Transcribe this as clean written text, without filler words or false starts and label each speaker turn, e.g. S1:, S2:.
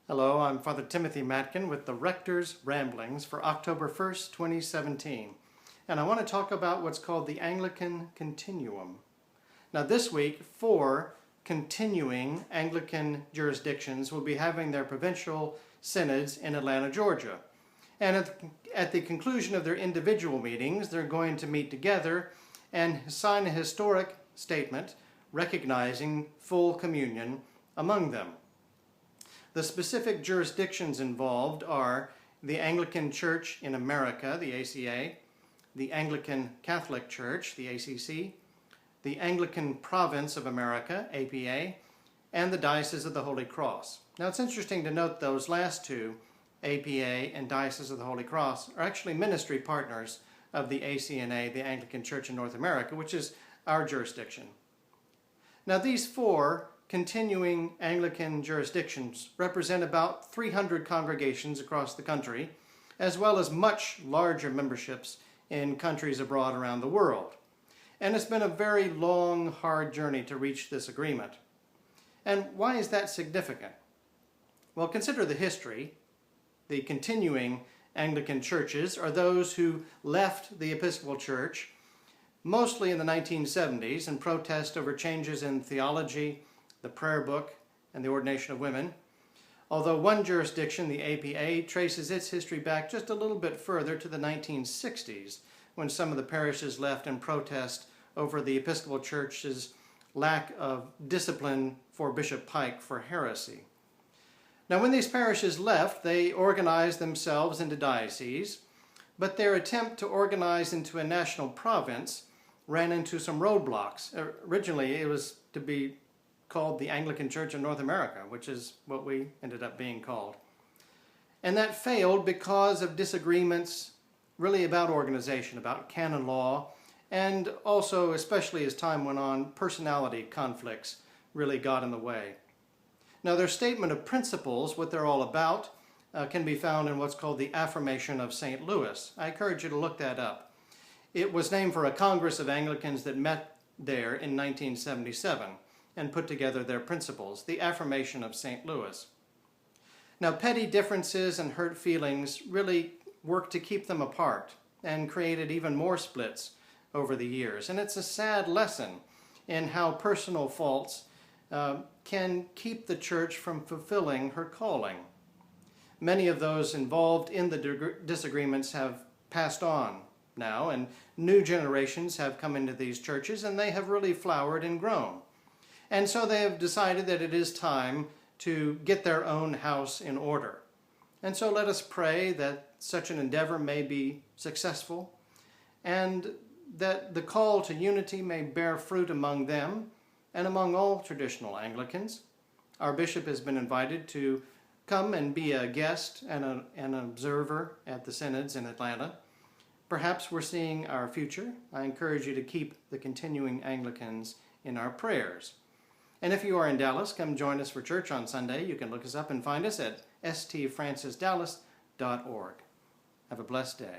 S1: Hello, I'm Father Timothy Matkin with the Rector's Ramblings for October 1st, 2017. And I want to talk about what's called the Anglican Continuum. Now this week, 4 continuing Anglican jurisdictions will be having their provincial synods in Atlanta, Georgia. And at the conclusion of their individual meetings, they're going to meet together and sign a historic statement recognizing full communion among them. The specific jurisdictions involved are the Anglican Church in America, the ACA, the Anglican Catholic Church, the ACC, the Anglican Province of America, APA, and the Diocese of the Holy Cross. Now it's interesting to note those last two, APA and Diocese of the Holy Cross, are actually ministry partners of the ACNA, the Anglican Church in North America, which is our jurisdiction. Now these 4 continuing Anglican jurisdictions represent about 300 congregations across the country, as well as much larger memberships in countries abroad around the world. And it's been a very long, hard journey to reach this agreement. And why is that significant? Well, consider the history. The continuing Anglican churches are those who left the Episcopal Church, mostly in the 1970s, in protest over changes in theology, the prayer book, and the ordination of women. Although one jurisdiction, the APA, traces its history back just a little bit further to the 1960s, when some of the parishes left in protest over the Episcopal Church's lack of discipline for Bishop Pike for heresy. Now when these parishes left, they organized themselves into dioceses, but their attempt to organize into a national province ran into some roadblocks. Originally it was to be called the Anglican Church in North America, which is what we ended up being called. And that failed because of disagreements really about organization, about canon law, and also, especially as time went on, personality conflicts really got in the way. Now their statement of principles, what they're all about, can be found in what's called the Affirmation of St Louis. I encourage you to look that up. It was named for a Congress of Anglicans that met there in 1977. And put together their principles, the Affirmation of St Louis. Now, petty differences and hurt feelings really worked to keep them apart and created even more splits over the years. And it's a sad lesson in how personal faults can keep the church from fulfilling her calling. Many of those involved in the disagreements have passed on now, and new generations have come into these churches, and they have really flowered and grown. And so they have decided that it is time to get their own house in order. And so let us pray that such an endeavor may be successful and that the call to unity may bear fruit among them and among all traditional Anglicans. Our bishop has been invited to come and be a guest and an observer at the synods in Atlanta. Perhaps we're seeing our future. I encourage you to keep the continuing Anglicans in our prayers. And if you are in Dallas, come join us for church on Sunday. You can look us up and find us at stfrancisdallas.org. Have a blessed day.